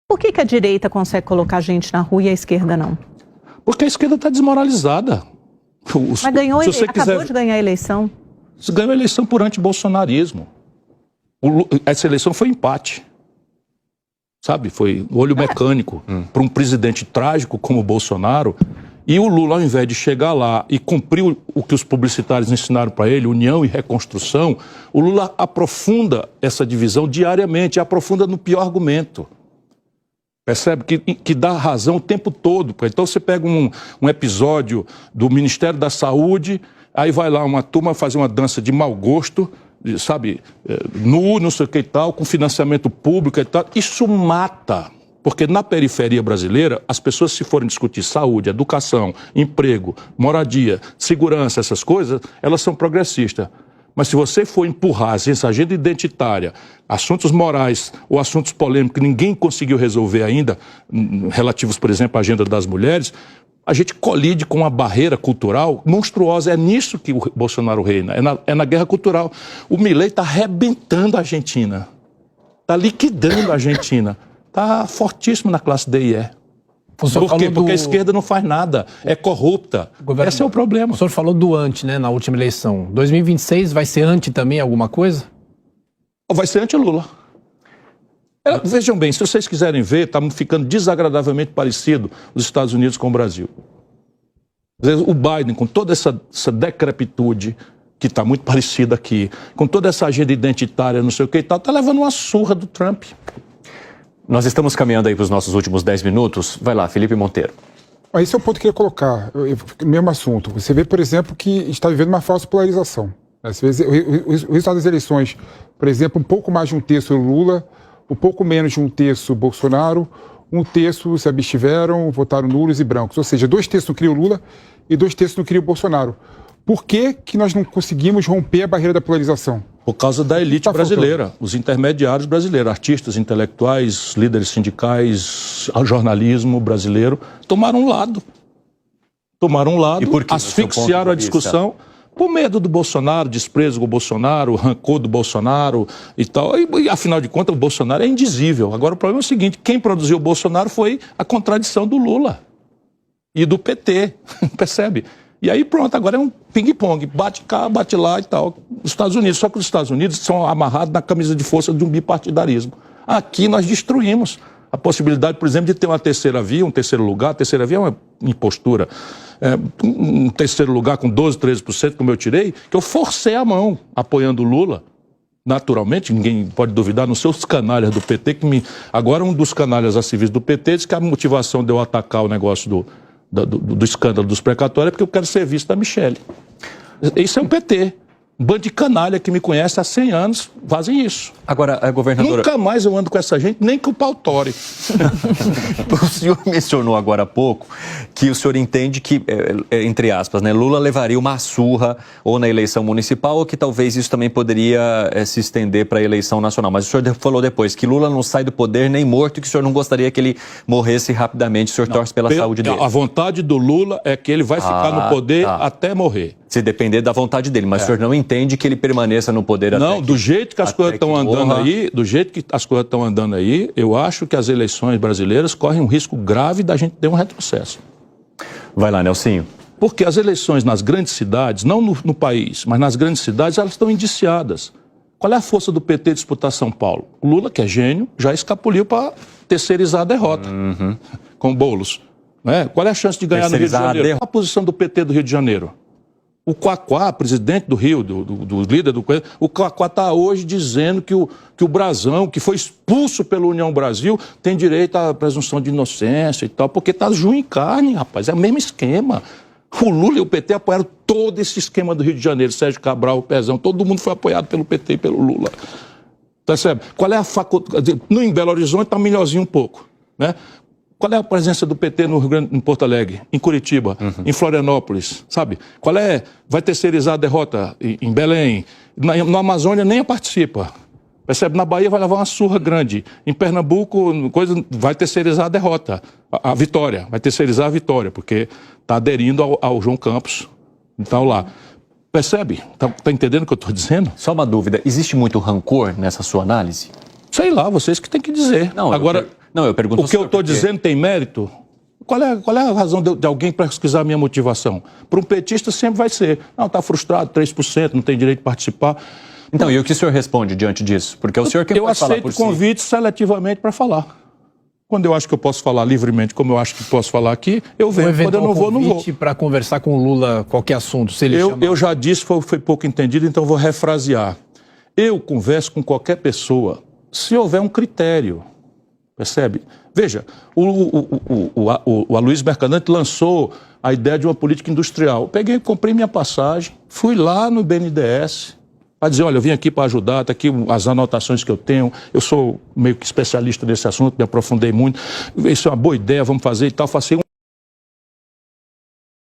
Por que a direita consegue colocar gente na rua e a esquerda não? Porque a esquerda está desmoralizada. Mas ganhou, acabou de ganhar a eleição. Você ganhou a eleição por antibolsonarismo. Essa eleição foi empate. Sabe? Foi olho mecânico para um presidente trágico como o Bolsonaro. E o Lula, ao invés de chegar lá e cumprir o que os publicitários ensinaram para ele, união e reconstrução, o Lula aprofunda essa divisão diariamente, aprofunda no pior argumento. Percebe? Que dá razão o tempo todo. Então você pega um episódio do Ministério da Saúde, aí vai lá uma turma fazer uma dança de mau gosto, sabe, nu, não sei o que e tal, com financiamento público e tal. Isso mata. Porque na periferia brasileira, as pessoas, se forem discutir saúde, educação, emprego, moradia, segurança, essas coisas, elas são progressistas. Mas se você for empurrar essa agenda identitária, assuntos morais ou assuntos polêmicos que ninguém conseguiu resolver ainda, relativos, por exemplo, à agenda das mulheres, a gente colide com uma barreira cultural monstruosa. É nisso que o Bolsonaro reina, é na guerra cultural. O Milei está arrebentando a Argentina, está liquidando a Argentina. Está fortíssimo na classe D e E. Por quê? Porque a esquerda não faz nada, é corrupta. Esse é o problema. O senhor falou do anti, né, na última eleição. 2026 vai ser anti também alguma coisa? Vai ser anti-Lula. Vejam bem, se vocês quiserem ver, está ficando desagradavelmente parecido os Estados Unidos com o Brasil. O Biden, com toda essa decrepitude, que está muito parecida aqui, com toda essa agenda identitária, não sei o que e tal, está levando uma surra do Trump. Nós estamos caminhando aí para os nossos últimos 10 minutos. Vai lá, Felipe Monteiro. Esse é o ponto que eu queria colocar, mesmo assunto. Você vê, por exemplo, que está vivendo uma falsa polarização. Às vezes, o resultado das eleições, por exemplo, um pouco mais de um terço Lula, um pouco menos de um terço Bolsonaro, um terço se abstiveram, votaram nulos e brancos. Ou seja, 2 terços não queriam Lula e 2 terços não queriam Bolsonaro. Por que nós não conseguimos romper a barreira da polarização? Por causa da elite brasileira, os intermediários brasileiros, artistas, intelectuais, líderes sindicais, jornalismo brasileiro, tomaram um lado. Tomaram um lado, e por que, asfixiaram a discussão por medo do Bolsonaro, desprezo do Bolsonaro, rancor do Bolsonaro e tal. E afinal de contas, o Bolsonaro é indizível. Agora o problema é o seguinte, quem produziu o Bolsonaro foi a contradição do Lula e do PT, percebe? E aí pronto, agora é um ping-pong, bate cá, bate lá e tal. Os Estados Unidos, só que os Estados Unidos são amarrados na camisa de força de um bipartidarismo. Aqui nós destruímos a possibilidade, por exemplo, de ter uma terceira via, um terceiro lugar. A terceira via é uma impostura. Um terceiro lugar com 12%, 13%, como eu tirei, que eu forcei a mão apoiando o Lula. Naturalmente, ninguém pode duvidar, nos seus canalhas do PT, agora um dos canalhas a civis do PT diz que a motivação de eu atacar o negócio do escândalo dos precatórios é porque eu quero ser visto da Michele. Isso é o PT. Um bando de canalha que me conhece há 100 anos fazem isso. Agora, a governadora... Nunca mais eu ando com essa gente, nem com o pau tore. O senhor mencionou agora há pouco que o senhor entende que, entre aspas, né, Lula levaria uma surra ou na eleição municipal ou que talvez isso também poderia se estender para a eleição nacional. Mas o senhor falou depois que Lula não sai do poder nem morto e que o senhor não gostaria que ele morresse rapidamente. O senhor torce pela saúde dele. A vontade do Lula é que ele vai ficar no poder até morrer. Se depender da vontade dele, mas o senhor não entende que ele permaneça no poder até Não, do jeito que as coisas estão andando aí, eu acho que as eleições brasileiras correm um risco grave da gente ter um retrocesso. Vai lá, Nelsinho. Porque as eleições nas grandes cidades, não no país, mas nas grandes cidades, elas estão indiciadas. Qual é a força do PT disputar São Paulo? O Lula, que é gênio, já escapuliu para terceirizar a derrota, com Boulos. Né? Qual é a chance de ganhar no Rio de Janeiro? Qual a posição do PT do Rio de Janeiro? O Quaquá, presidente do Rio, do líder do... O Quaquá está hoje dizendo que o Brasão, que foi expulso pela União Brasil, tem direito à presunção de inocência e tal, porque está junto em carne, rapaz, é o mesmo esquema. O Lula e o PT apoiaram todo esse esquema do Rio de Janeiro, Sérgio Cabral, o Pezão, todo mundo foi apoiado pelo PT e pelo Lula. Percebe? Qual é a faculdade... Em Belo Horizonte está melhorzinho um pouco, né? Qual é a presença do PT no Rio Grande, em Porto Alegre, em Curitiba, em Florianópolis, sabe? Qual é? Vai terceirizar a derrota em Belém. Na Amazônia nem participa. Percebe? Na Bahia vai levar uma surra grande. Em Pernambuco, vai terceirizar a derrota, a vitória. Vai terceirizar a vitória, porque está aderindo ao João Campos. Então lá. Percebe? Tá entendendo o que eu estou dizendo? Só uma dúvida. Existe muito rancor nessa sua análise? Sei lá, vocês que têm que dizer. Não, agora... Não, eu pergunto O que eu estou dizendo tem mérito? Qual é a razão de alguém pesquisar a minha motivação? Para um petista sempre vai ser, não, está frustrado, 3%, não tem direito de participar. Então, e o que o senhor responde diante disso? Porque o senhor que pode falar por si. Eu aceito convites seletivamente para falar. Quando eu acho que eu posso falar livremente, como eu acho que posso falar aqui, eu venho. Quando eu não vou, não vou. Para conversar com o Lula qualquer assunto, se ele chamar. Eu já disse, foi pouco entendido, então vou refrasear. Eu converso com qualquer pessoa se houver um critério, percebe? Veja, o Aloysio Mercadante lançou a ideia de uma política industrial. Eu peguei, comprei minha passagem, fui lá no BNDES para dizer, olha, eu vim aqui para ajudar, está aqui as anotações que eu tenho, eu sou meio que especialista nesse assunto, me aprofundei muito, isso é uma boa ideia, vamos fazer e tal,